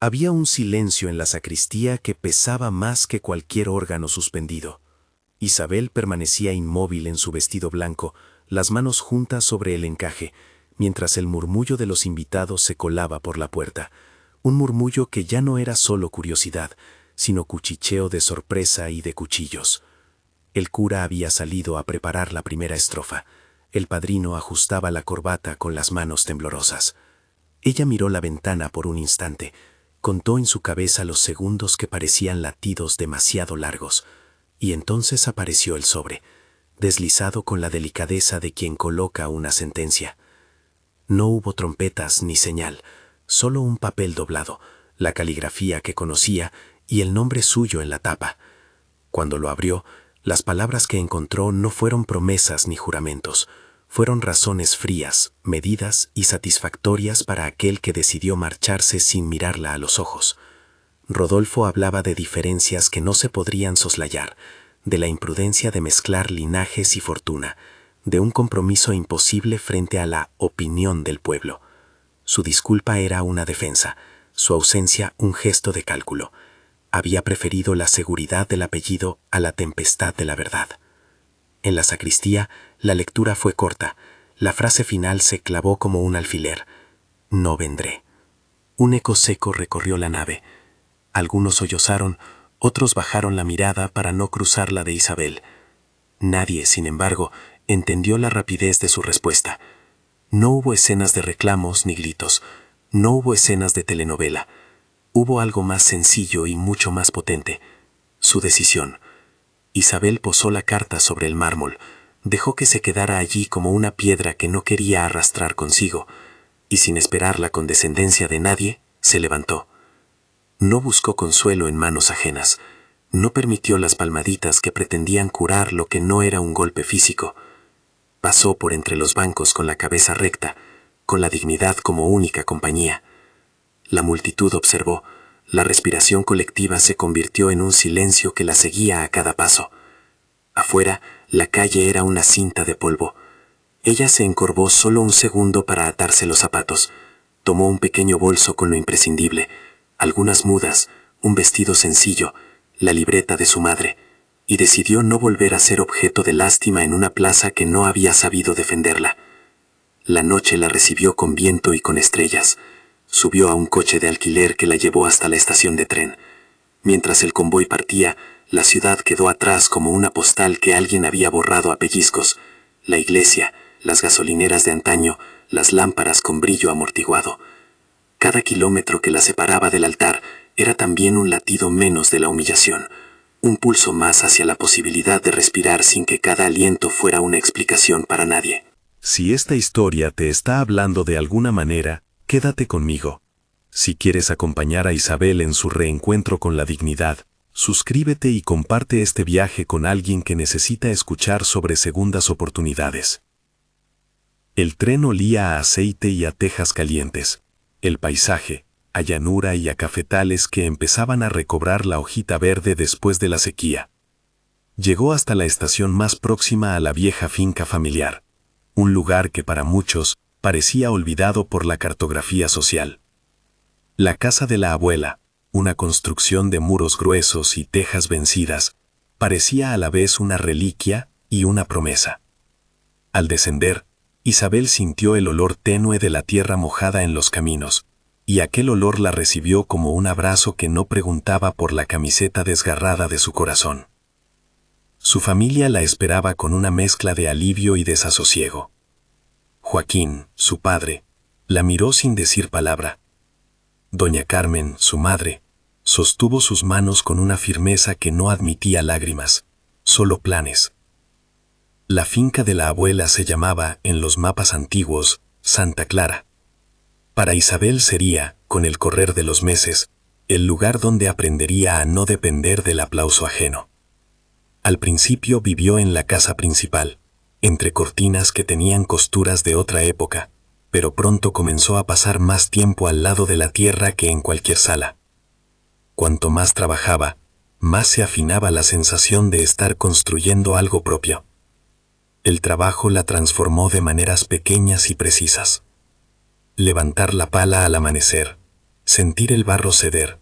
Había un silencio en la sacristía que pesaba más que cualquier órgano suspendido. Isabel permanecía inmóvil en su vestido blanco, las manos juntas sobre el encaje, mientras el murmullo de los invitados se colaba por la puerta. Un murmullo que ya no era solo curiosidad, sino cuchicheo de sorpresa y de cuchillos. El cura había salido a preparar la primera estrofa. El padrino ajustaba la corbata con las manos temblorosas. Ella miró la ventana por un instante. Contó en su cabeza los segundos que parecían latidos demasiado largos, y entonces apareció el sobre, deslizado con la delicadeza de quien coloca una sentencia. No hubo trompetas ni señal, solo un papel doblado, la caligrafía que conocía y el nombre suyo en la tapa. Cuando lo abrió, las palabras que encontró no fueron promesas ni juramentos, fueron razones frías, medidas y satisfactorias para aquel que decidió marcharse sin mirarla a los ojos. Rodolfo hablaba de diferencias que no se podrían soslayar, de la imprudencia de mezclar linajes y fortuna, de un compromiso imposible frente a la opinión del pueblo. Su disculpa era una defensa, su ausencia un gesto de cálculo. Había preferido la seguridad del apellido a la tempestad de la verdad. En la sacristía, la lectura fue corta. La frase final se clavó como un alfiler. No vendré. Un eco seco recorrió la nave. Algunos sollozaron, otros bajaron la mirada para no cruzar la de Isabel. Nadie, sin embargo, entendió la rapidez de su respuesta. No hubo escenas de reclamos ni gritos. No hubo escenas de telenovela. Hubo algo más sencillo y mucho más potente. Su decisión. Isabel posó la carta sobre el mármol, dejó que se quedara allí como una piedra que no quería arrastrar consigo, y sin esperar la condescendencia de nadie, se levantó. No buscó consuelo en manos ajenas, no permitió las palmaditas que pretendían curar lo que no era un golpe físico. Pasó por entre los bancos con la cabeza recta, con la dignidad como única compañía. La multitud observó. La respiración colectiva se convirtió en un silencio que la seguía a cada paso. Afuera, la calle era una cinta de polvo. Ella se encorvó solo un segundo para atarse los zapatos. Tomó un pequeño bolso con lo imprescindible, algunas mudas, un vestido sencillo, la libreta de su madre, y decidió no volver a ser objeto de lástima en una plaza que no había sabido defenderla. La noche la recibió con viento y con estrellas. Subió a un coche de alquiler que la llevó hasta la estación de tren. Mientras el convoy partía, la ciudad quedó atrás como una postal que alguien había borrado a pellizcos. La iglesia, las gasolineras de antaño, las lámparas con brillo amortiguado. Cada kilómetro que la separaba del altar era también un latido menos de la humillación, un pulso más hacia la posibilidad de respirar sin que cada aliento fuera una explicación para nadie. Si esta historia te está hablando de alguna manera, quédate conmigo. Si quieres acompañar a Isabel en su reencuentro con la dignidad, suscríbete y comparte este viaje con alguien que necesita escuchar sobre segundas oportunidades. El tren olía a aceite y a tejas calientes. El paisaje, a llanura y a cafetales que empezaban a recobrar la hojita verde después de la sequía. Llegó hasta la estación más próxima a la vieja finca familiar, un lugar que para muchos parecía olvidado por la cartografía social. La casa de la abuela, una construcción de muros gruesos y tejas vencidas, parecía a la vez una reliquia y una promesa. Al descender, Isabel sintió el olor tenue de la tierra mojada en los caminos, y aquel olor la recibió como un abrazo que no preguntaba por la camiseta desgarrada de su corazón. Su familia la esperaba con una mezcla de alivio y desasosiego. Joaquín, su padre, la miró sin decir palabra. Doña Carmen, su madre, sostuvo sus manos con una firmeza que no admitía lágrimas, solo planes. La finca de la abuela se llamaba, en los mapas antiguos, Santa Clara. Para Isabel sería, con el correr de los meses, el lugar donde aprendería a no depender del aplauso ajeno. Al principio vivió en la casa principal, entre cortinas que tenían costuras de otra época, pero pronto comenzó a pasar más tiempo al lado de la tierra que en cualquier sala. Cuanto más trabajaba, más se afinaba la sensación de estar construyendo algo propio. El trabajo la transformó de maneras pequeñas y precisas. Levantar la pala al amanecer, sentir el barro ceder,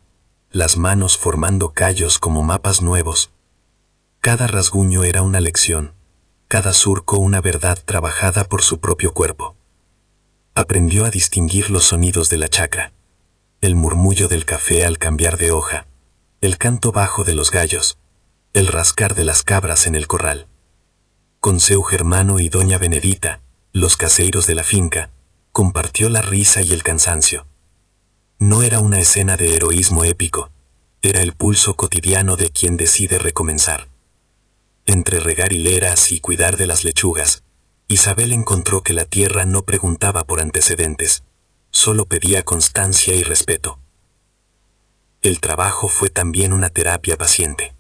las manos formando callos como mapas nuevos. Cada rasguño era una lección, cada surco una verdad trabajada por su propio cuerpo. Aprendió a distinguir los sonidos de la chacra, el murmullo del café al cambiar de hoja, el canto bajo de los gallos, el rascar de las cabras en el corral. Con seu Germano y doña Benedita, los caseiros de la finca, compartió la risa y el cansancio. No era una escena de heroísmo épico, era el pulso cotidiano de quien decide recomenzar. Entre regar hileras y cuidar de las lechugas, Isabel encontró que la tierra no preguntaba por antecedentes, solo pedía constancia y respeto. El trabajo fue también una terapia paciente.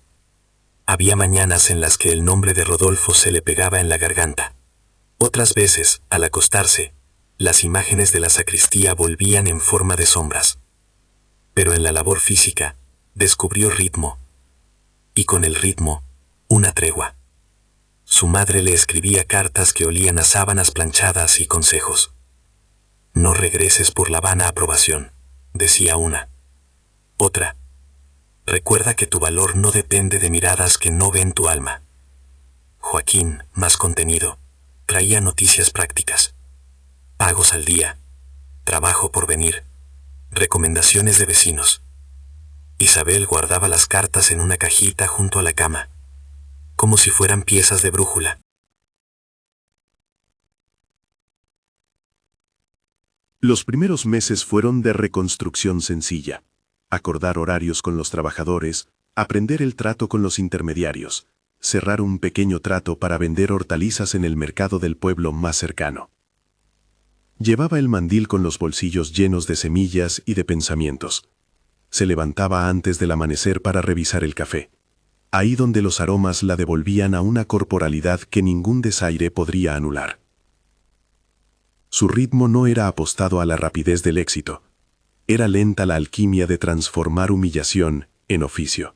Había mañanas en las que el nombre de Rodolfo se le pegaba en la garganta. Otras veces, al acostarse, las imágenes de la sacristía volvían en forma de sombras. Pero en la labor física, descubrió ritmo. Y con el ritmo, una tregua. Su madre le escribía cartas que olían a sábanas planchadas y consejos. No regreses por la vana aprobación, decía una. Otra. Recuerda que tu valor no depende de miradas que no ven tu alma. Joaquín, más contenido, traía noticias prácticas. Pagos al día, trabajo por venir, recomendaciones de vecinos. Isabel guardaba las cartas en una cajita junto a la cama, como si fueran piezas de brújula. Los primeros meses fueron de reconstrucción sencilla. Acordar horarios con los trabajadores, aprender el trato con los intermediarios, cerrar un pequeño trato para vender hortalizas en el mercado del pueblo más cercano. Llevaba el mandil con los bolsillos llenos de semillas y de pensamientos. Se levantaba antes del amanecer para revisar el café, ahí donde los aromas la devolvían a una corporalidad que ningún desaire podría anular. Su ritmo no era apostado a la rapidez del éxito. Era lenta la alquimia de transformar humillación en oficio.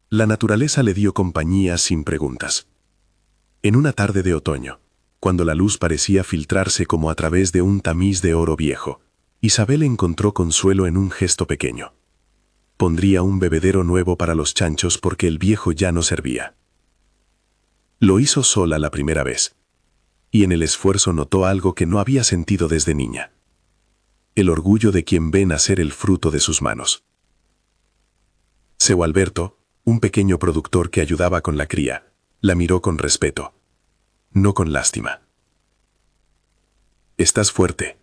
La naturaleza le dio compañía sin preguntas. En una tarde de otoño, cuando la luz parecía filtrarse como a través de un tamiz de oro viejo, Isabel encontró consuelo en un gesto pequeño. Pondría un bebedero nuevo para los chanchos porque el viejo ya no servía. Lo hizo sola la primera vez. Y en el esfuerzo notó algo que no había sentido desde niña. El orgullo de quien ve nacer el fruto de sus manos. Seu Alberto, un pequeño productor que ayudaba con la cría, la miró con respeto, no con lástima. «Estás fuerte»,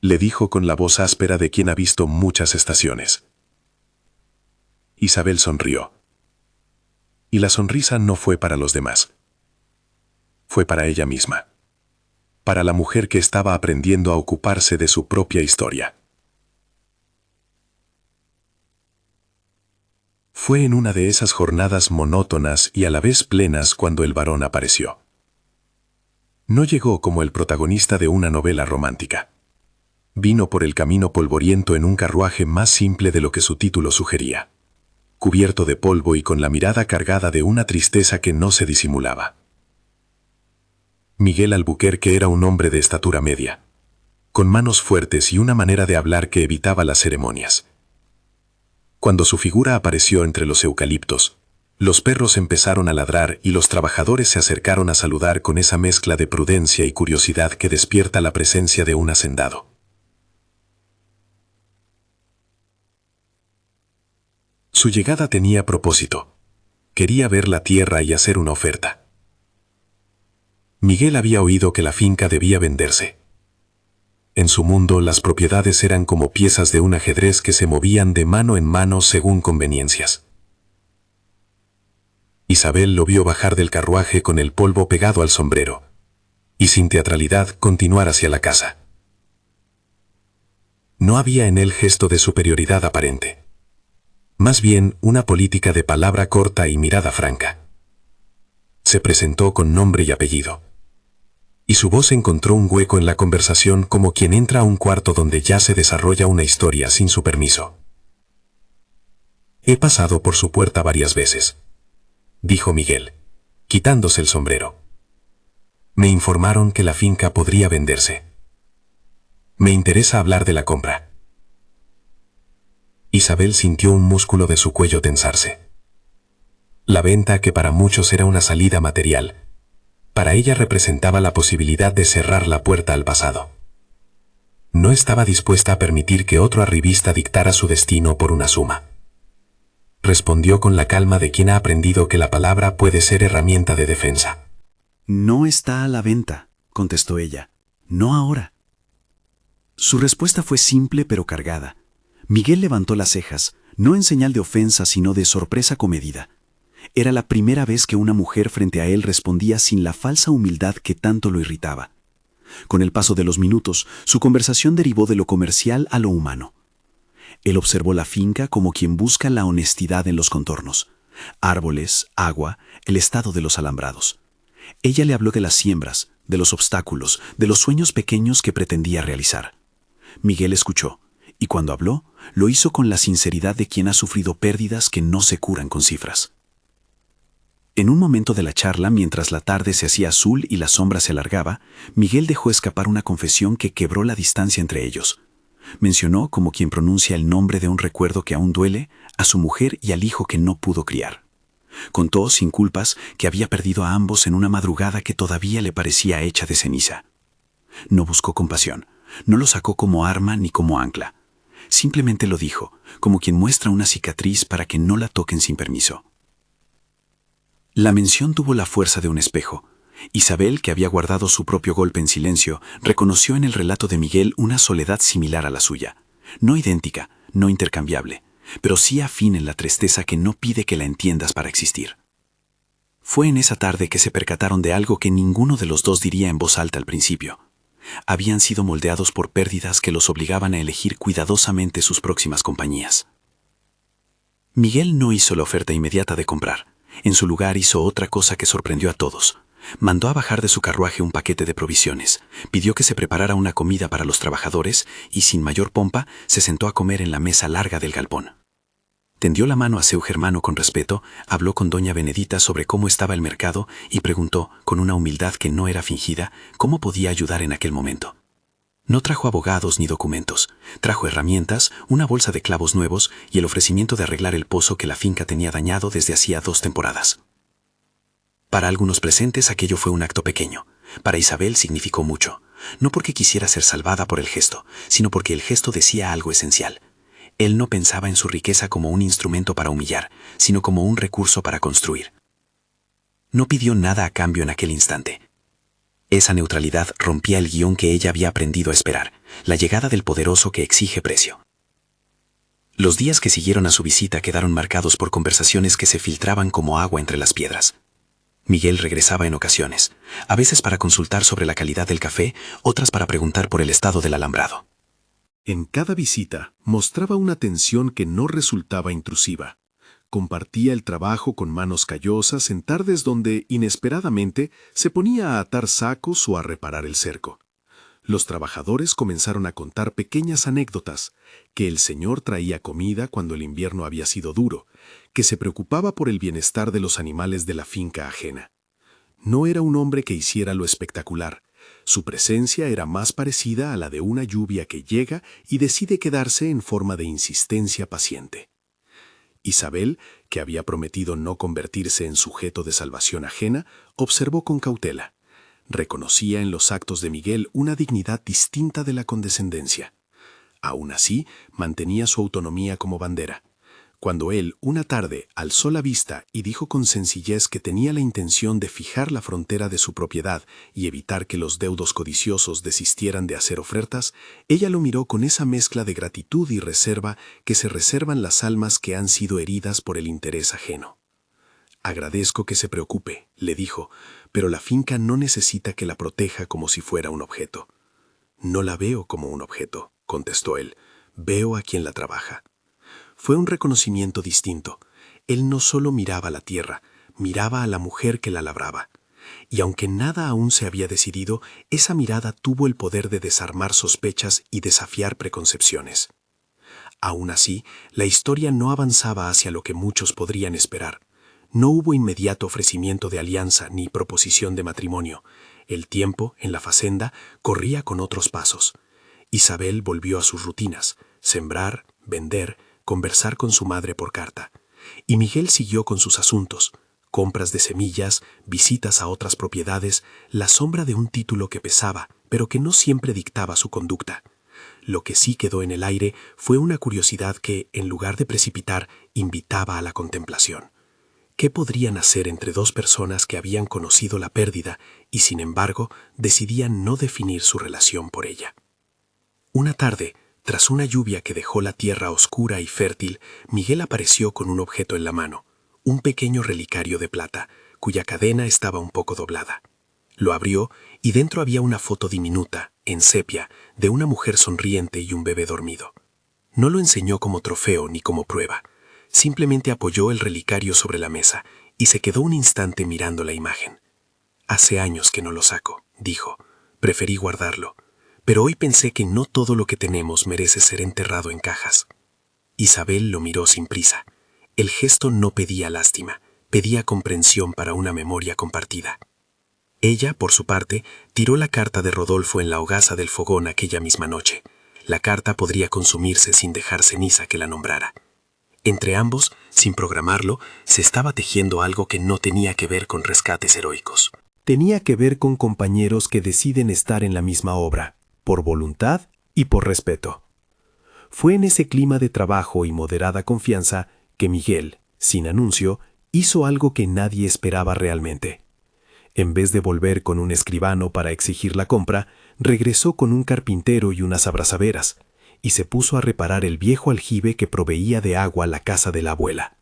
le dijo con la voz áspera de quien ha visto muchas estaciones. Isabel sonrió. Y la sonrisa no fue para los demás. Fue para ella misma. Para la mujer que estaba aprendiendo a ocuparse de su propia historia. Fue en una de esas jornadas monótonas y a la vez plenas cuando el varón apareció. No llegó como el protagonista de una novela romántica. Vino por el camino polvoriento en un carruaje más simple de lo que su título sugería. Cubierto de polvo y con la mirada cargada de una tristeza que no se disimulaba. Miguel Albuquerque era un hombre de estatura media, con manos fuertes y una manera de hablar que evitaba las ceremonias. Cuando su figura apareció entre los eucaliptos, los perros empezaron a ladrar y los trabajadores se acercaron a saludar con esa mezcla de prudencia y curiosidad que despierta la presencia de un hacendado. Su llegada tenía propósito. Quería ver la tierra y hacer una oferta. Miguel había oído que la finca debía venderse. En su mundo, las propiedades eran como piezas de un ajedrez que se movían de mano en mano según conveniencias. Isabel lo vio bajar del carruaje con el polvo pegado al sombrero, y sin teatralidad continuar hacia la casa. No había en él gesto de superioridad aparente. Más bien, una política de palabra corta y mirada franca. Se presentó con nombre y apellido. Y su voz encontró un hueco en la conversación como quien entra a un cuarto donde ya se desarrolla una historia sin su permiso. «He pasado por su puerta varias veces», dijo Miguel, quitándose el sombrero. «Me informaron que la finca podría venderse». Me interesa hablar de la compra. Isabel sintió un músculo de su cuello tensarse. La venta, que para muchos era una salida material, para ella representaba la posibilidad de cerrar la puerta al pasado. No estaba dispuesta a permitir que otro arribista dictara su destino por una suma. Respondió con la calma de quien ha aprendido que la palabra puede ser herramienta de defensa. No está a la venta, contestó ella. No ahora. Su respuesta fue simple pero cargada. Miguel levantó las cejas, no en señal de ofensa, sino de sorpresa comedida. Era la primera vez que una mujer frente a él respondía sin la falsa humildad que tanto lo irritaba. Con el paso de los minutos, su conversación derivó de lo comercial a lo humano. Él observó la finca como quien busca la honestidad en los contornos. Árboles, agua, el estado de los alambrados. Ella le habló de las siembras, de los obstáculos, de los sueños pequeños que pretendía realizar. Miguel escuchó, y cuando habló, lo hizo con la sinceridad de quien ha sufrido pérdidas que no se curan con cifras. En un momento de la charla, mientras la tarde se hacía azul y la sombra se alargaba, Miguel dejó escapar una confesión que quebró la distancia entre ellos. Mencionó, como quien pronuncia el nombre de un recuerdo que aún duele, a su mujer y al hijo que no pudo criar. Contó, sin culpas, que había perdido a ambos en una madrugada que todavía le parecía hecha de ceniza. No buscó compasión, no lo sacó como arma ni como ancla. Simplemente lo dijo, como quien muestra una cicatriz para que no la toquen sin permiso. La mención tuvo la fuerza de un espejo. Isabel, que había guardado su propio golpe en silencio, reconoció en el relato de Miguel una soledad similar a la suya. No idéntica, no intercambiable, pero sí afín en la tristeza que no pide que la entiendas para existir. Fue en esa tarde que se percataron de algo que ninguno de los dos diría en voz alta al principio. Habían sido moldeados por pérdidas que los obligaban a elegir cuidadosamente sus próximas compañías. Miguel no hizo la oferta inmediata de comprar. En su lugar hizo otra cosa que sorprendió a todos. Mandó a bajar de su carruaje un paquete de provisiones, pidió que se preparara una comida para los trabajadores y, sin mayor pompa, se sentó a comer en la mesa larga del galpón. Tendió la mano a seu germano con respeto, habló con doña Benedita sobre cómo estaba el mercado y preguntó, con una humildad que no era fingida, cómo podía ayudar en aquel momento. No trajo abogados ni documentos, trajo herramientas, una bolsa de clavos nuevos y el ofrecimiento de arreglar el pozo que la finca tenía dañado desde hacía 2 temporadas. Para algunos presentes aquello fue un acto pequeño. Para Isabel significó mucho, no porque quisiera ser salvada por el gesto, sino porque el gesto decía algo esencial. Él no pensaba en su riqueza como un instrumento para humillar, sino como un recurso para construir. No pidió nada a cambio en aquel instante. Esa neutralidad rompía el guión que ella había aprendido a esperar, la llegada del poderoso que exige precio. Los días que siguieron a su visita quedaron marcados por conversaciones que se filtraban como agua entre las piedras. Miguel regresaba en ocasiones, a veces para consultar sobre la calidad del café, otras para preguntar por el estado del alambrado. En cada visita mostraba una atención que no resultaba intrusiva. Compartía el trabajo con manos callosas en tardes donde, inesperadamente, se ponía a atar sacos o a reparar el cerco. Los trabajadores comenzaron a contar pequeñas anécdotas, que el señor traía comida cuando el invierno había sido duro, que se preocupaba por el bienestar de los animales de la finca ajena. No era un hombre que hiciera lo espectacular. Su presencia era más parecida a la de una lluvia que llega y decide quedarse en forma de insistencia paciente. Isabel, que había prometido no convertirse en sujeto de salvación ajena, observó con cautela. Reconocía en los actos de Miguel una dignidad distinta de la condescendencia. Aún así, mantenía su autonomía como bandera. Cuando él, una tarde, alzó la vista y dijo con sencillez que tenía la intención de fijar la frontera de su propiedad y evitar que los deudos codiciosos desistieran de hacer ofertas, ella lo miró con esa mezcla de gratitud y reserva que se reservan las almas que han sido heridas por el interés ajeno. «Agradezco que se preocupe», le dijo, «pero la finca no necesita que la proteja como si fuera un objeto». «No la veo como un objeto», contestó él, «veo a quien la trabaja». Fue un reconocimiento distinto. Él no solo miraba la tierra, miraba a la mujer que la labraba. Y aunque nada aún se había decidido, esa mirada tuvo el poder de desarmar sospechas y desafiar preconcepciones. Aún así, la historia no avanzaba hacia lo que muchos podrían esperar. No hubo inmediato ofrecimiento de alianza ni proposición de matrimonio. El tiempo, en la facenda, corría con otros pasos. Isabel volvió a sus rutinas: sembrar, vender, conversar con su madre por carta. Y Miguel siguió con sus asuntos: compras de semillas, visitas a otras propiedades, la sombra de un título que pesaba, pero que no siempre dictaba su conducta. Lo que sí quedó en el aire fue una curiosidad que, en lugar de precipitar, invitaba a la contemplación. ¿Qué podrían hacer entre dos personas que habían conocido la pérdida y, sin embargo, decidían no definir su relación por ella? Una tarde, tras una lluvia que dejó la tierra oscura y fértil, Miguel apareció con un objeto en la mano, un pequeño relicario de plata, cuya cadena estaba un poco doblada. Lo abrió y dentro había una foto diminuta, en sepia, de una mujer sonriente y un bebé dormido. No lo enseñó como trofeo ni como prueba. Simplemente apoyó el relicario sobre la mesa y se quedó un instante mirando la imagen. «Hace años que no lo saco», dijo. «Preferí guardarlo. Pero hoy pensé que no todo lo que tenemos merece ser enterrado en cajas». Isabel lo miró sin prisa. El gesto no pedía lástima, pedía comprensión para una memoria compartida. Ella, por su parte, tiró la carta de Rodolfo en la hogaza del fogón aquella misma noche. La carta podría consumirse sin dejar ceniza que la nombrara. Entre ambos, sin programarlo, se estaba tejiendo algo que no tenía que ver con rescates heroicos. Tenía que ver con compañeros que deciden estar en la misma obra, por voluntad y por respeto. Fue en ese clima de trabajo y moderada confianza que Miguel, sin anuncio, hizo algo que nadie esperaba realmente. En vez de volver con un escribano para exigir la compra, regresó con un carpintero y unas abrazaderas, y se puso a reparar el viejo aljibe que proveía de agua a la casa de la abuela.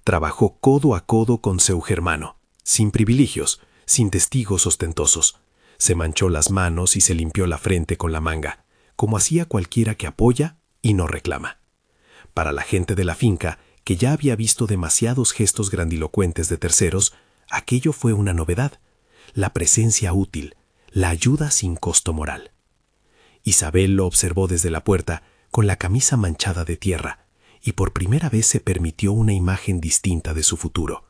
Trabajó codo a codo con seu germano, sin privilegios, sin testigos ostentosos. Se manchó las manos y se limpió la frente con la manga, como hacía cualquiera que apoya y no reclama. Para la gente de la finca, que ya había visto demasiados gestos grandilocuentes de terceros, aquello fue una novedad: la presencia útil, la ayuda sin costo moral. Isabel lo observó desde la puerta, con la camisa manchada de tierra, y por primera vez se permitió una imagen distinta de su futuro.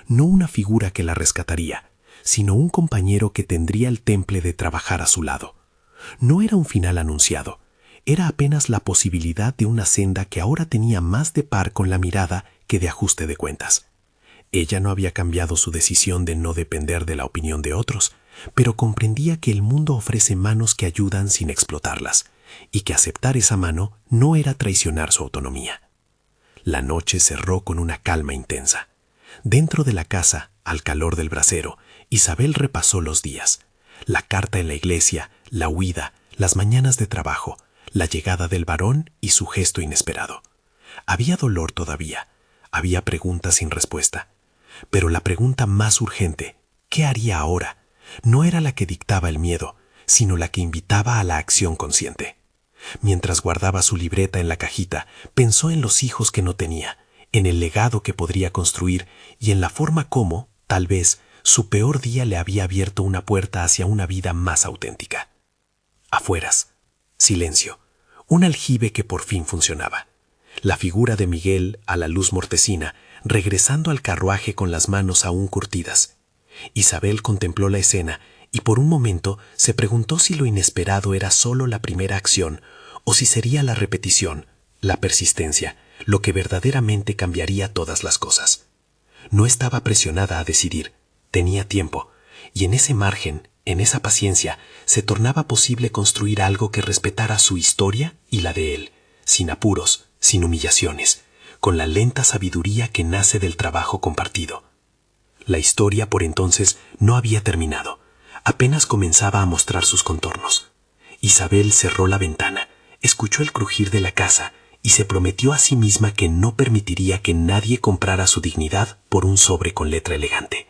No una figura que la rescataría, sino un compañero que tendría el temple de trabajar a su lado. No era un final anunciado, era apenas la posibilidad de una senda que ahora tenía más de par con la mirada que de ajuste de cuentas. Ella no había cambiado su decisión de no depender de la opinión de otros, pero comprendía que el mundo ofrece manos que ayudan sin explotarlas, y que aceptar esa mano no era traicionar su autonomía. La noche cerró con una calma intensa. Dentro de la casa, al calor del brasero, Isabel repasó los días: la carta en la iglesia, la huida, las mañanas de trabajo, la llegada del varón y su gesto inesperado. Había dolor todavía, había preguntas sin respuesta. Pero la pregunta más urgente, ¿qué haría ahora?, no era la que dictaba el miedo, sino la que invitaba a la acción consciente. Mientras guardaba su libreta en la cajita, pensó en los hijos que no tenía, en el legado que podría construir y en la forma como, tal vez, su peor día le había abierto una puerta hacia una vida más auténtica. Afueras, silencio, un aljibe que por fin funcionaba. La figura de Miguel a la luz mortecina, regresando al carruaje con las manos aún curtidas. Isabel contempló la escena y por un momento se preguntó si lo inesperado era solo la primera acción o si sería la repetición, la persistencia, lo que verdaderamente cambiaría todas las cosas. No estaba presionada a decidir, tenía tiempo, y en ese margen, en esa paciencia, se tornaba posible construir algo que respetara su historia y la de él, sin apuros, sin humillaciones, con la lenta sabiduría que nace del trabajo compartido. La historia por entonces no había terminado, apenas comenzaba a mostrar sus contornos. Isabel cerró la ventana, escuchó el crujir de la casa y se prometió a sí misma que no permitiría que nadie comprara su dignidad por un sobre con letra elegante.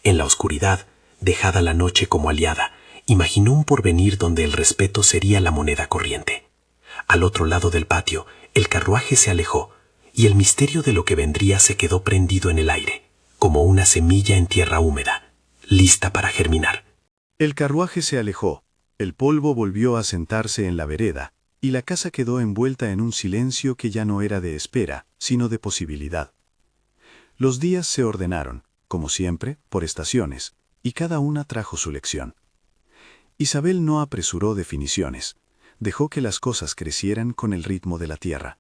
En la oscuridad, dejada la noche como aliada, imaginó un porvenir donde el respeto sería la moneda corriente. Al otro lado del patio, el carruaje se alejó y el misterio de lo que vendría se quedó prendido en el aire, como una semilla en tierra húmeda, lista para germinar. El carruaje se alejó, el polvo volvió a sentarse en la vereda, y la casa quedó envuelta en un silencio que ya no era de espera, sino de posibilidad. Los días se ordenaron, como siempre, por estaciones, y cada una trajo su lección. Isabel no apresuró definiciones. Dejó que las cosas crecieran con el ritmo de la tierra.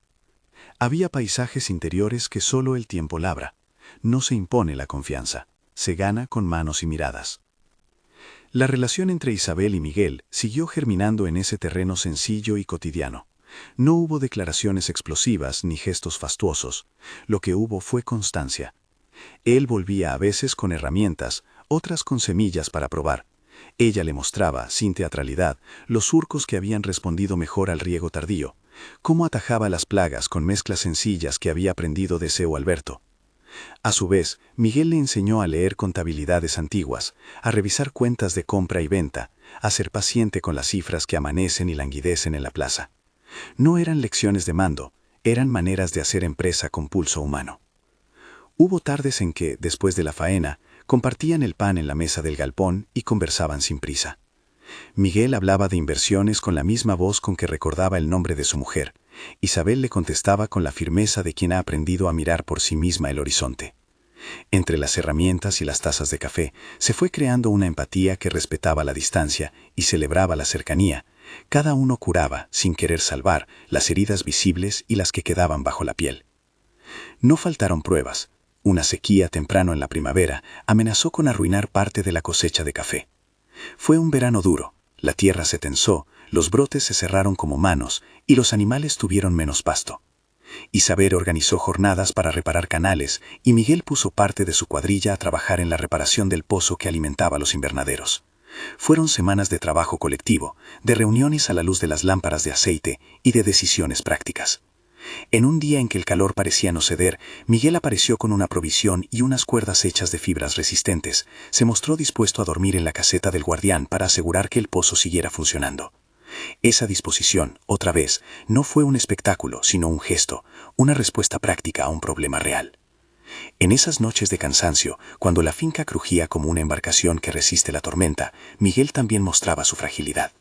Había paisajes interiores que solo el tiempo labra. No se impone la confianza, se gana con manos y miradas. La relación entre Isabel y Miguel siguió germinando en ese terreno sencillo y cotidiano. No hubo declaraciones explosivas ni gestos fastuosos. Lo que hubo fue constancia. Él volvía a veces con herramientas, otras con semillas para probar. Ella le mostraba, sin teatralidad, los surcos que habían respondido mejor al riego tardío, cómo atajaba las plagas con mezclas sencillas que había aprendido de Seu Alberto. A su vez, Miguel le enseñó a leer contabilidades antiguas, a revisar cuentas de compra y venta, a ser paciente con las cifras que amanecen y languidecen en la plaza. No eran lecciones de mando, eran maneras de hacer empresa con pulso humano. Hubo tardes en que, después de la faena, compartían el pan en la mesa del galpón y conversaban sin prisa. Miguel hablaba de inversiones con la misma voz con que recordaba el nombre de su mujer. Isabel le contestaba con la firmeza de quien ha aprendido a mirar por sí misma el horizonte. Entre las herramientas y las tazas de café se fue creando una empatía que respetaba la distancia y celebraba la cercanía. Cada uno curaba, sin querer salvar, las heridas visibles y las que quedaban bajo la piel. No faltaron pruebas. Una sequía temprano en la primavera amenazó con arruinar parte de la cosecha de café. Fue un verano duro, la tierra se tensó, los brotes se cerraron como manos y los animales tuvieron menos pasto. Isabel organizó jornadas para reparar canales y Miguel puso parte de su cuadrilla a trabajar en la reparación del pozo que alimentaba los invernaderos. Fueron semanas de trabajo colectivo, de reuniones a la luz de las lámparas de aceite y de decisiones prácticas. En un día en que el calor parecía no ceder, Miguel apareció con una provisión y unas cuerdas hechas de fibras resistentes. Se mostró dispuesto a dormir en la caseta del guardián para asegurar que el pozo siguiera funcionando. Esa disposición, otra vez, no fue un espectáculo, sino un gesto, una respuesta práctica a un problema real. En esas noches de cansancio, cuando la finca crujía como una embarcación que resiste la tormenta, Miguel también mostraba su fragilidad.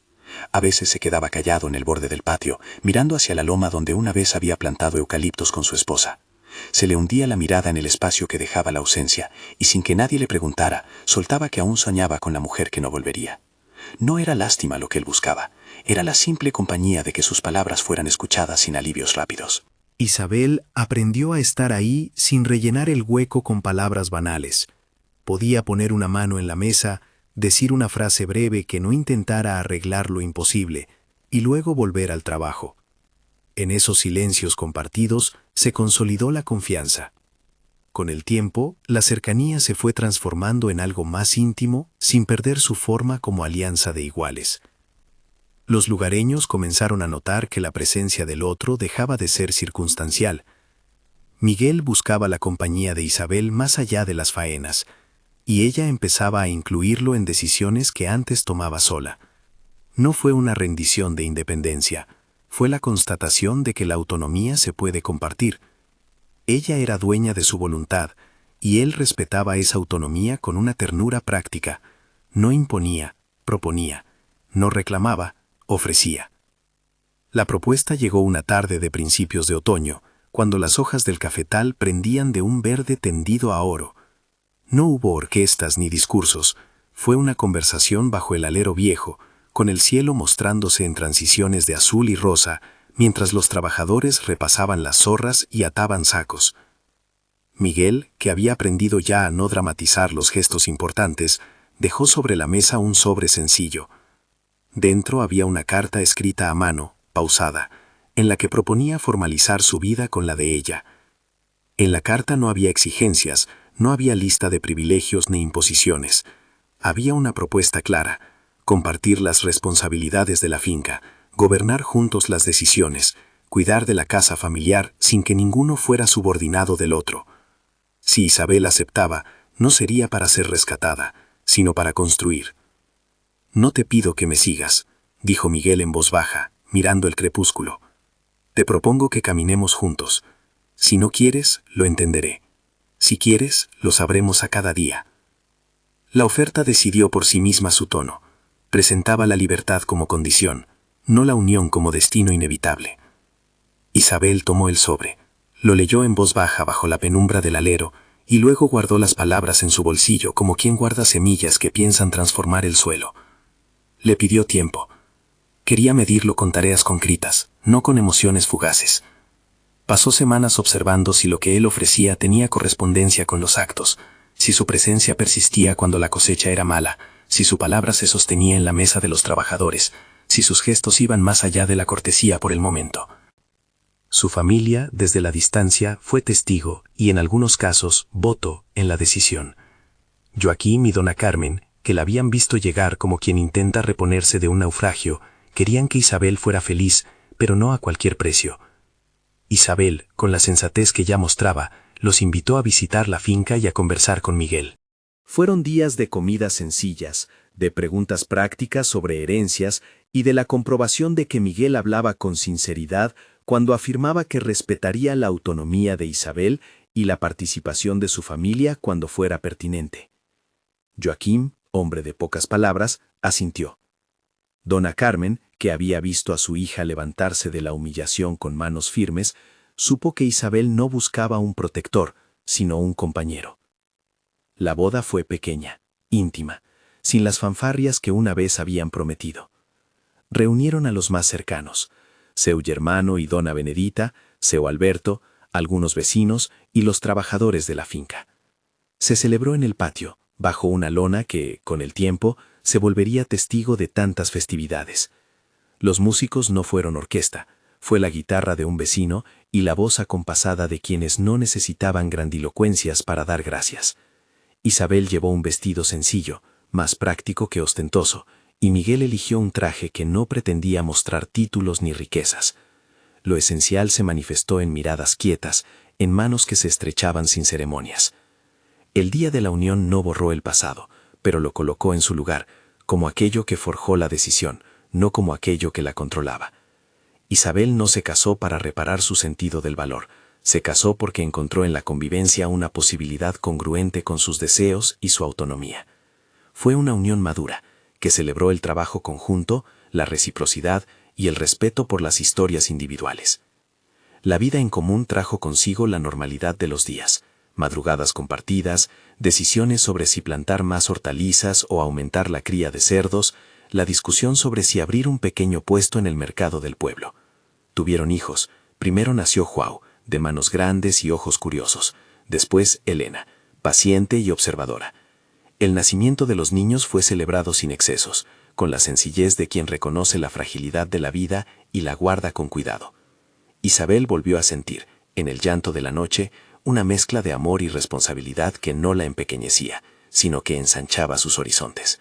A veces se quedaba callado en el borde del patio, mirando hacia la loma donde una vez había plantado eucaliptos con su esposa. Se le hundía la mirada en el espacio que dejaba la ausencia, y sin que nadie le preguntara, soltaba que aún soñaba con la mujer que no volvería. No era lástima lo que él buscaba, era la simple compañía de que sus palabras fueran escuchadas sin alivios rápidos. Isabel aprendió a estar ahí sin rellenar el hueco con palabras banales. Podía poner una mano en la mesa, decir una frase breve que no intentara arreglar lo imposible, y luego volver al trabajo. En esos silencios compartidos se consolidó la confianza. Con el tiempo, la cercanía se fue transformando en algo más íntimo, sin perder su forma como alianza de iguales. Los lugareños comenzaron a notar que la presencia del otro dejaba de ser circunstancial. Miguel buscaba la compañía de Isabel más allá de las faenas, y ella empezaba a incluirlo en decisiones que antes tomaba sola. No fue una rendición de independencia, fue la constatación de que la autonomía se puede compartir. Ella era dueña de su voluntad, y él respetaba esa autonomía con una ternura práctica. No imponía, proponía, no reclamaba, ofrecía. La propuesta llegó una tarde de principios de otoño, cuando las hojas del cafetal prendían de un verde tendido a oro. No hubo orquestas ni discursos, fue una conversación bajo el alero viejo, con el cielo mostrándose en transiciones de azul y rosa, mientras los trabajadores repasaban las zorras y ataban sacos. Miguel, que había aprendido ya a no dramatizar los gestos importantes, dejó sobre la mesa un sobre sencillo. Dentro había una carta escrita a mano, pausada, en la que proponía formalizar su vida con la de ella. En la carta no había exigencias, no había lista de privilegios ni imposiciones. Había una propuesta clara: compartir las responsabilidades de la finca, gobernar juntos las decisiones, cuidar de la casa familiar sin que ninguno fuera subordinado del otro. Si Isabel aceptaba, no sería para ser rescatada, sino para construir. «No te pido que me sigas», dijo Miguel en voz baja, mirando el crepúsculo. «Te propongo que caminemos juntos. Si no quieres, lo entenderé. Si quieres, lo sabremos a cada día». La oferta decidió por sí misma su tono. Presentaba la libertad como condición, no la unión como destino inevitable. Isabel tomó el sobre, lo leyó en voz baja bajo la penumbra del alero y luego guardó las palabras en su bolsillo como quien guarda semillas que piensan transformar el suelo. Le pidió tiempo. Quería medirlo con tareas concretas, no con emociones fugaces. Pasó semanas observando si lo que él ofrecía tenía correspondencia con los actos, si su presencia persistía cuando la cosecha era mala, si su palabra se sostenía en la mesa de los trabajadores, si sus gestos iban más allá de la cortesía por el momento. Su familia, desde la distancia, fue testigo y, en algunos casos, voto en la decisión. Joaquín y dona Carmen, que la habían visto llegar como quien intenta reponerse de un naufragio, querían que Isabel fuera feliz, pero no a cualquier precio. Isabel, con la sensatez que ya mostraba, los invitó a visitar la finca y a conversar con Miguel. Fueron días de comidas sencillas, de preguntas prácticas sobre herencias y de la comprobación de que Miguel hablaba con sinceridad cuando afirmaba que respetaría la autonomía de Isabel y la participación de su familia cuando fuera pertinente. Joaquín, hombre de pocas palabras, asintió. Dona Carmen, que había visto a su hija levantarse de la humillación con manos firmes, supo que Isabel no buscaba un protector, sino un compañero. La boda fue pequeña, íntima, sin las fanfarrias que una vez habían prometido. Reunieron a los más cercanos, seu Germano y dona Benedita, seu Alberto, algunos vecinos y los trabajadores de la finca. Se celebró en el patio, bajo una lona que, con el tiempo, se volvería testigo de tantas festividades. Los músicos no fueron orquesta, fue la guitarra de un vecino y la voz acompasada de quienes no necesitaban grandilocuencias para dar gracias. Isabel llevó un vestido sencillo, más práctico que ostentoso, y Miguel eligió un traje que no pretendía mostrar títulos ni riquezas. Lo esencial se manifestó en miradas quietas, en manos que se estrechaban sin ceremonias. El día de la unión no borró el pasado, pero lo colocó en su lugar, como aquello que forjó la decisión, no como aquello que la controlaba. Isabel no se casó para reparar su sentido del valor, se casó porque encontró en la convivencia una posibilidad congruente con sus deseos y su autonomía. Fue una unión madura, que celebró el trabajo conjunto, la reciprocidad y el respeto por las historias individuales. La vida en común trajo consigo la normalidad de los días, madrugadas compartidas, decisiones sobre si plantar más hortalizas o aumentar la cría de cerdos, la discusión sobre si abrir un pequeño puesto en el mercado del pueblo. Tuvieron hijos. Primero nació Joao, de manos grandes y ojos curiosos. Después Elena, paciente y observadora. El nacimiento de los niños fue celebrado sin excesos, con la sencillez de quien reconoce la fragilidad de la vida y la guarda con cuidado. Isabel volvió a sentir, en el llanto de la noche, una mezcla de amor y responsabilidad que no la empequeñecía, sino que ensanchaba sus horizontes.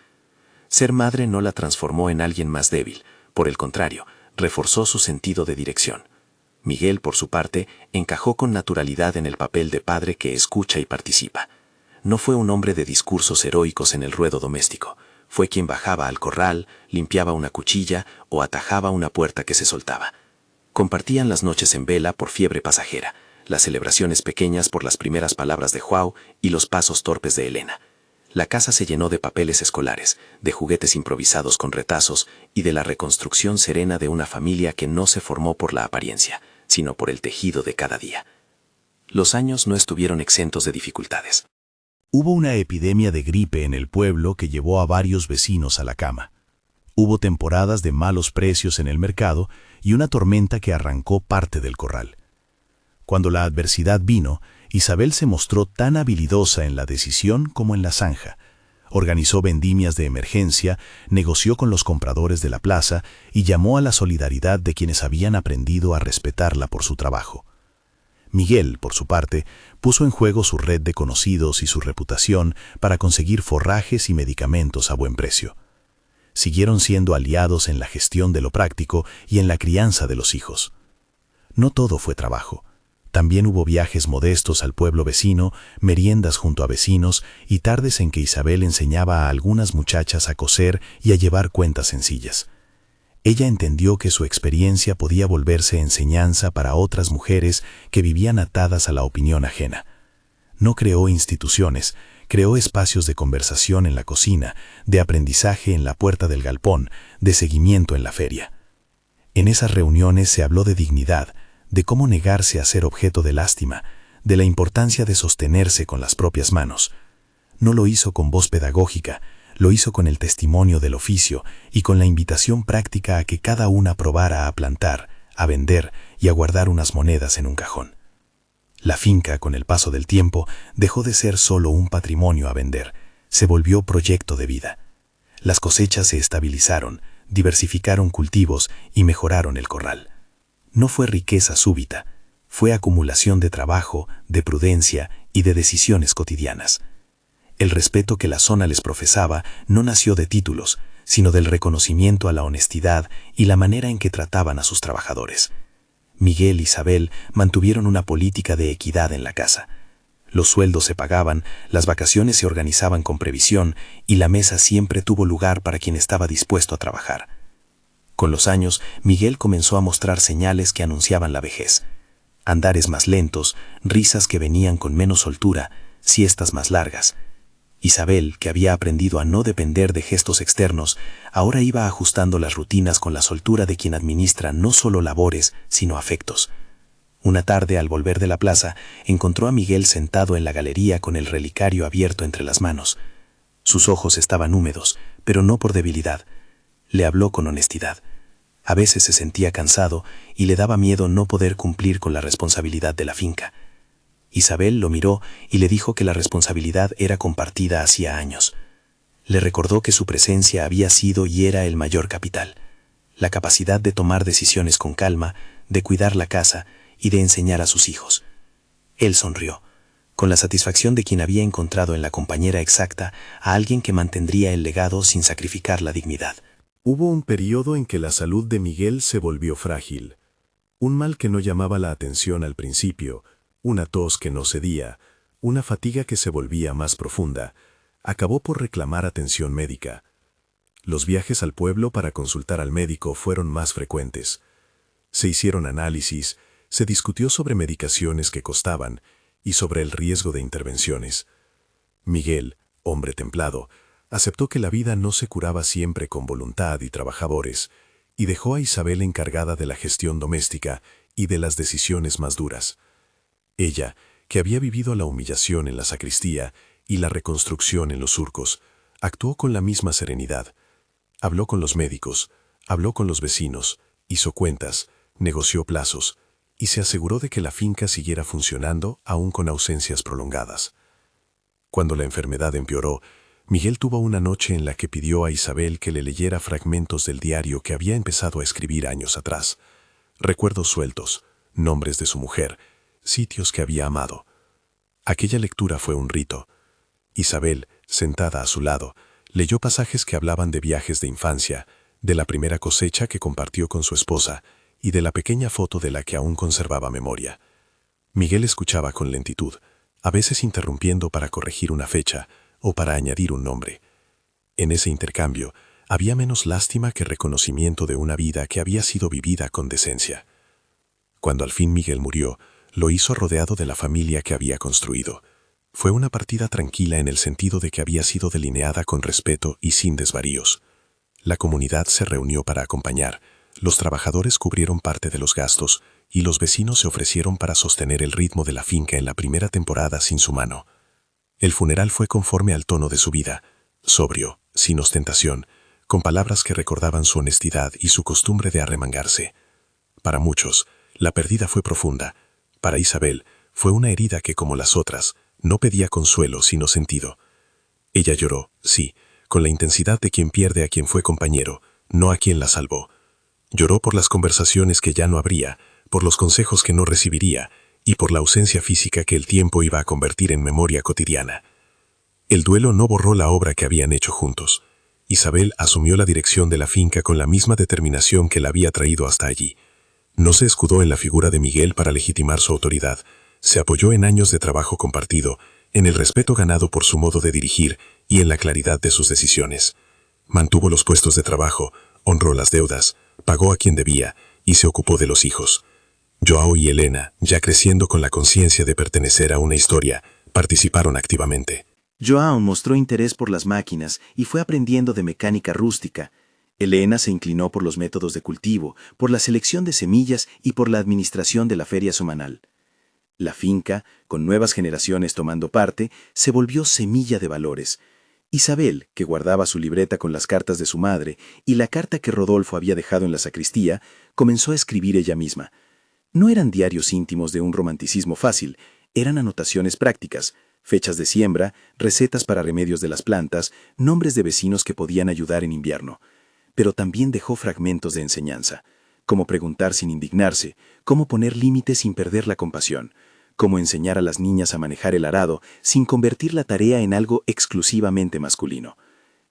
Ser madre no la transformó en alguien más débil, por el contrario, reforzó su sentido de dirección. Miguel, por su parte, encajó con naturalidad en el papel de padre que escucha y participa. No fue un hombre de discursos heroicos en el ruedo doméstico, fue quien bajaba al corral, limpiaba una cuchilla o atajaba una puerta que se soltaba. Compartían las noches en vela por fiebre pasajera, las celebraciones pequeñas por las primeras palabras de Joao y los pasos torpes de Elena. La casa se llenó de papeles escolares, de juguetes improvisados con retazos y de la reconstrucción serena de una familia que no se formó por la apariencia, sino por el tejido de cada día. Los años no estuvieron exentos de dificultades. Hubo una epidemia de gripe en el pueblo que llevó a varios vecinos a la cama. Hubo temporadas de malos precios en el mercado y una tormenta que arrancó parte del corral. Cuando la adversidad vino, Isabel se mostró tan habilidosa en la decisión como en la zanja. Organizó vendimias de emergencia, negoció con los compradores de la plaza y llamó a la solidaridad de quienes habían aprendido a respetarla por su trabajo. Miguel, por su parte, puso en juego su red de conocidos y su reputación para conseguir forrajes y medicamentos a buen precio. Siguieron siendo aliados en la gestión de lo práctico y en la crianza de los hijos. No todo fue trabajo. También hubo viajes modestos al pueblo vecino, meriendas junto a vecinos y tardes en que Isabel enseñaba a algunas muchachas a coser y a llevar cuentas sencillas. Ella entendió que su experiencia podía volverse enseñanza para otras mujeres que vivían atadas a la opinión ajena. No creó instituciones, creó espacios de conversación en la cocina, de aprendizaje en la puerta del galpón, de seguimiento en la feria. En esas reuniones se habló de dignidad, de cómo negarse a ser objeto de lástima, de la importancia de sostenerse con las propias manos. No lo hizo con voz pedagógica, lo hizo con el testimonio del oficio y con la invitación práctica a que cada una probara a plantar, a vender y a guardar unas monedas en un cajón. La finca, con el paso del tiempo, dejó de ser solo un patrimonio a vender, se volvió proyecto de vida. Las cosechas se estabilizaron, diversificaron cultivos y mejoraron el corral. No fue riqueza súbita, fue acumulación de trabajo, de prudencia y de decisiones cotidianas. El respeto que la zona les profesaba no nació de títulos, sino del reconocimiento a la honestidad y la manera en que trataban a sus trabajadores. Miguel y Isabel mantuvieron una política de equidad en la casa. Los sueldos se pagaban, las vacaciones se organizaban con previsión y la mesa siempre tuvo lugar para quien estaba dispuesto a trabajar. Con los años, Miguel comenzó a mostrar señales que anunciaban la vejez. Andares más lentos, risas que venían con menos soltura, siestas más largas. Isabel, que había aprendido a no depender de gestos externos, ahora iba ajustando las rutinas con la soltura de quien administra no solo labores, sino afectos. Una tarde, al volver de la plaza, encontró a Miguel sentado en la galería con el relicario abierto entre las manos. Sus ojos estaban húmedos, pero no por debilidad. Le habló con honestidad. A veces se sentía cansado y le daba miedo no poder cumplir con la responsabilidad de la finca. Isabel lo miró y le dijo que la responsabilidad era compartida hacía años. Le recordó que su presencia había sido y era el mayor capital, la capacidad de tomar decisiones con calma, de cuidar la casa y de enseñar a sus hijos. Él sonrió, con la satisfacción de quien había encontrado en la compañera exacta a alguien que mantendría el legado sin sacrificar la dignidad. Hubo un periodo en que la salud de Miguel se volvió frágil. Un mal que no llamaba la atención al principio, una tos que no cedía, una fatiga que se volvía más profunda, acabó por reclamar atención médica. Los viajes al pueblo para consultar al médico fueron más frecuentes. Se hicieron análisis, se discutió sobre medicaciones que costaban y sobre el riesgo de intervenciones. Miguel, hombre templado, aceptó que la vida no se curaba siempre con voluntad y trabajadores, y dejó a Isabel encargada de la gestión doméstica y de las decisiones más duras. Ella, que había vivido la humillación en la sacristía y la reconstrucción en los surcos, actuó con la misma serenidad. Habló con los médicos, habló con los vecinos, hizo cuentas, negoció plazos, y se aseguró de que la finca siguiera funcionando aún con ausencias prolongadas. Cuando la enfermedad empeoró, Miguel tuvo una noche en la que pidió a Isabel que le leyera fragmentos del diario que había empezado a escribir años atrás. Recuerdos sueltos, nombres de su mujer, sitios que había amado. Aquella lectura fue un rito. Isabel, sentada a su lado, leyó pasajes que hablaban de viajes de infancia, de la primera cosecha que compartió con su esposa y de la pequeña foto de la que aún conservaba memoria. Miguel escuchaba con lentitud, a veces interrumpiendo para corregir una fecha o para añadir un nombre. En ese intercambio había menos lástima que reconocimiento de una vida que había sido vivida con decencia. Cuando al fin Miguel murió, lo hizo rodeado de la familia que había construido. Fue una partida tranquila en el sentido de que había sido delineada con respeto y sin desvaríos. La comunidad se reunió para acompañar, los trabajadores cubrieron parte de los gastos y los vecinos se ofrecieron para sostener el ritmo de la finca en la primera temporada sin su mano. El funeral fue conforme al tono de su vida, sobrio, sin ostentación, con palabras que recordaban su honestidad y su costumbre de arremangarse. Para muchos, la pérdida fue profunda. Para Isabel, fue una herida que, como las otras, no pedía consuelo sino sentido. Ella lloró, sí, con la intensidad de quien pierde a quien fue compañero, no a quien la salvó. Lloró por las conversaciones que ya no habría, por los consejos que no recibiría, y por la ausencia física que el tiempo iba a convertir en memoria cotidiana. El duelo no borró la obra que habían hecho juntos. Isabel asumió la dirección de la finca con la misma determinación que la había traído hasta allí. No se escudó en la figura de Miguel para legitimar su autoridad, se apoyó en años de trabajo compartido, en el respeto ganado por su modo de dirigir y en la claridad de sus decisiones. Mantuvo los puestos de trabajo, honró las deudas, pagó a quien debía y se ocupó de los hijos. Joao y Elena, ya creciendo con la conciencia de pertenecer a una historia, participaron activamente. Joao mostró interés por las máquinas y fue aprendiendo de mecánica rústica. Elena se inclinó por los métodos de cultivo, por la selección de semillas y por la administración de la feria semanal. La finca, con nuevas generaciones tomando parte, se volvió semilla de valores. Isabel, que guardaba su libreta con las cartas de su madre y la carta que Rodolfo había dejado en la sacristía, comenzó a escribir ella misma. No eran diarios íntimos de un romanticismo fácil, eran anotaciones prácticas, fechas de siembra, recetas para remedios de las plantas, nombres de vecinos que podían ayudar en invierno. Pero también dejó fragmentos de enseñanza, cómo preguntar sin indignarse, cómo poner límites sin perder la compasión, cómo enseñar a las niñas a manejar el arado sin convertir la tarea en algo exclusivamente masculino.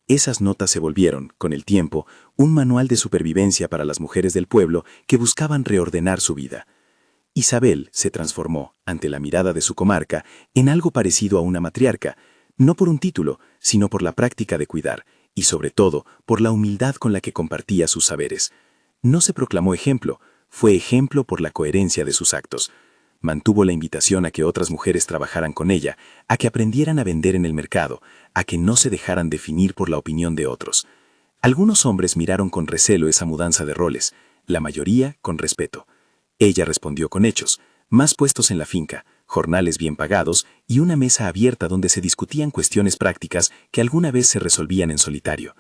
Esas notas se volvieron, con el tiempo, un manual de supervivencia para las mujeres del pueblo que buscaban reordenar su vida. Isabel se transformó, ante la mirada de su comarca, en algo parecido a una matriarca, no por un título, sino por la práctica de cuidar, y sobre todo por la humildad con la que compartía sus saberes. No se proclamó ejemplo, fue ejemplo por la coherencia de sus actos. Mantuvo la invitación a que otras mujeres trabajaran con ella, a que aprendieran a vender en el mercado, a que no se dejaran definir por la opinión de otros. Algunos hombres miraron con recelo esa mudanza de roles, la mayoría con respeto. Ella respondió con hechos, más puestos en la finca, jornales bien pagados y una mesa abierta donde se discutían cuestiones prácticas que alguna vez se resolvían en solitario.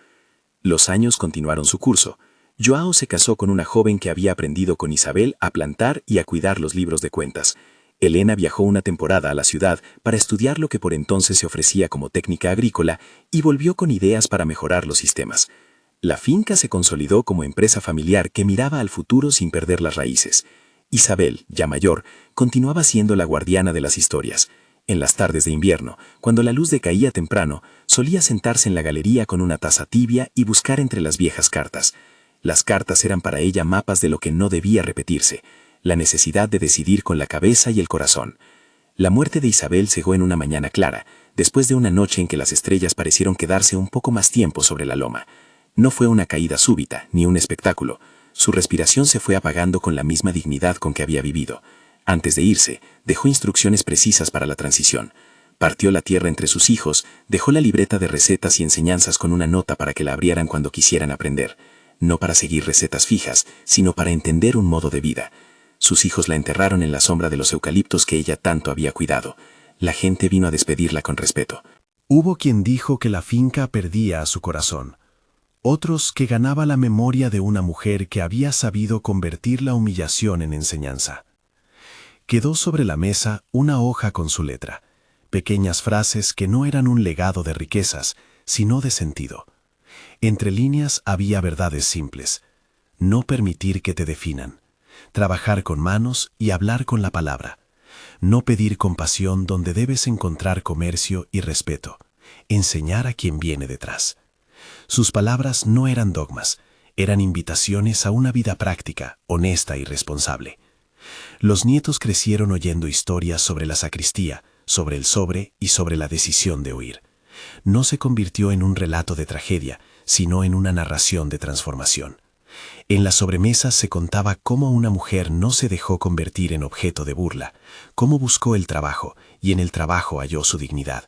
Los años continuaron su curso. Joao se casó con una joven que había aprendido con Isabel a plantar y a cuidar los libros de cuentas. Elena viajó una temporada a la ciudad para estudiar lo que por entonces se ofrecía como técnica agrícola y volvió con ideas para mejorar los sistemas. La finca se consolidó como empresa familiar que miraba al futuro sin perder las raíces. Isabel, ya mayor, continuaba siendo la guardiana de las historias. En las tardes de invierno, cuando la luz decaía temprano, solía sentarse en la galería con una taza tibia y buscar entre las viejas cartas. Las cartas eran para ella mapas de lo que no debía repetirse, la necesidad de decidir con la cabeza y el corazón. La muerte de Isabel cegó en una mañana clara, después de una noche en que las estrellas parecieron quedarse un poco más tiempo sobre la loma. No fue una caída súbita, ni un espectáculo. Su respiración se fue apagando con la misma dignidad con que había vivido. Antes de irse, dejó instrucciones precisas para la transición. Partió la tierra entre sus hijos, dejó la libreta de recetas y enseñanzas con una nota para que la abrieran cuando quisieran aprender. No para seguir recetas fijas, sino para entender un modo de vida. Sus hijos la enterraron en la sombra de los eucaliptos que ella tanto había cuidado. La gente vino a despedirla con respeto. Hubo quien dijo que la finca perdía a su corazón. Otros que ganaba la memoria de una mujer que había sabido convertir la humillación en enseñanza. Quedó sobre la mesa una hoja con su letra, pequeñas frases que no eran un legado de riquezas, sino de sentido. Entre líneas había verdades simples. No permitir que te definan. Trabajar con manos y hablar con la palabra. No pedir compasión donde debes encontrar comercio y respeto. Enseñar a quien viene detrás. Sus palabras no eran dogmas, eran invitaciones a una vida práctica, honesta y responsable. Los nietos crecieron oyendo historias sobre la sacristía, sobre el sobre y sobre la decisión de huir. No se convirtió en un relato de tragedia, sino en una narración de transformación. En las sobremesas se contaba cómo una mujer no se dejó convertir en objeto de burla, cómo buscó el trabajo y en el trabajo halló su dignidad,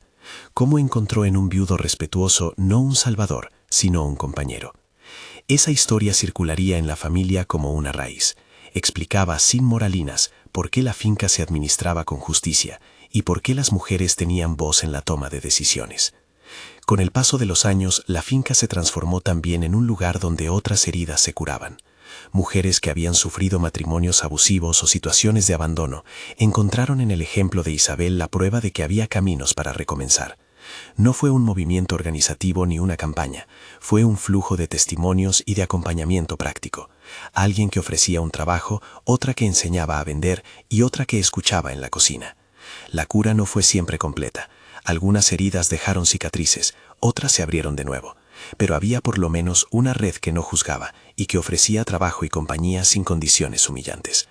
cómo encontró en un viudo respetuoso no un salvador, sino un compañero. Esa historia circularía en la familia como una raíz. Explicaba sin moralinas por qué la finca se administraba con justicia y por qué las mujeres tenían voz en la toma de decisiones. Con el paso de los años, la finca se transformó también en un lugar donde otras heridas se curaban. Mujeres que habían sufrido matrimonios abusivos o situaciones de abandono encontraron en el ejemplo de Isabel la prueba de que había caminos para recomenzar. No fue un movimiento organizativo ni una campaña, fue un flujo de testimonios y de acompañamiento práctico. Alguien que ofrecía un trabajo, otra que enseñaba a vender y otra que escuchaba en la cocina. La cura no fue siempre completa. Algunas heridas dejaron cicatrices, otras se abrieron de nuevo. Pero había por lo menos una red que no juzgaba y que ofrecía trabajo y compañía sin condiciones humillantes.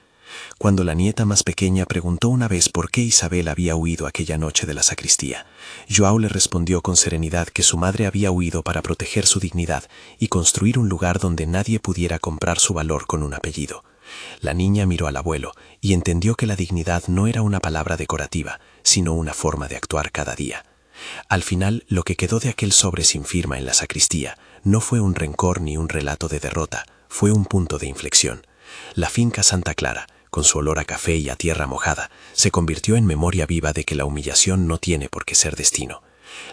Cuando la nieta más pequeña preguntó una vez por qué Isabel había huido aquella noche de la sacristía, Joao le respondió con serenidad que su madre había huido para proteger su dignidad y construir un lugar donde nadie pudiera comprar su valor con un apellido. La niña miró al abuelo y entendió que la dignidad no era una palabra decorativa, sino una forma de actuar cada día. Al final, lo que quedó de aquel sobre sin firma en la sacristía no fue un rencor ni un relato de derrota, fue un punto de inflexión. La finca Santa Clara, con su olor a café y a tierra mojada, se convirtió en memoria viva de que la humillación no tiene por qué ser destino.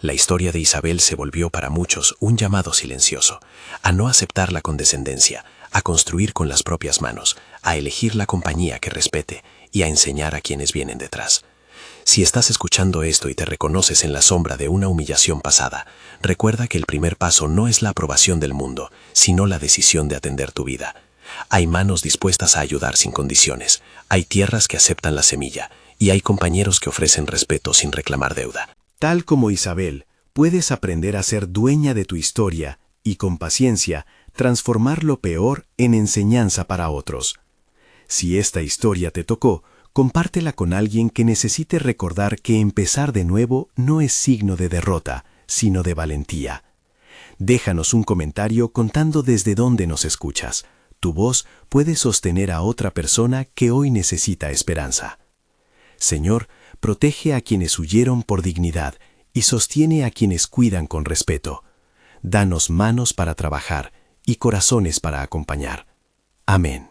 La historia de Isabel se volvió para muchos un llamado silencioso, a no aceptar la condescendencia, a construir con las propias manos, a elegir la compañía que respete y a enseñar a quienes vienen detrás. Si estás escuchando esto y te reconoces en la sombra de una humillación pasada, recuerda que el primer paso no es la aprobación del mundo, sino la decisión de atender tu vida. Hay manos dispuestas a ayudar sin condiciones, hay tierras que aceptan la semilla, y hay compañeros que ofrecen respeto sin reclamar deuda. Tal como Isabel, puedes aprender a ser dueña de tu historia y, con paciencia, transformar lo peor en enseñanza para otros. Si esta historia te tocó, compártela con alguien que necesite recordar que empezar de nuevo no es signo de derrota, sino de valentía. Déjanos un comentario contando desde dónde nos escuchas. Tu voz puede sostener a otra persona que hoy necesita esperanza. Señor, protege a quienes huyeron por dignidad y sostiene a quienes cuidan con respeto. Danos manos para trabajar y corazones para acompañar. Amén.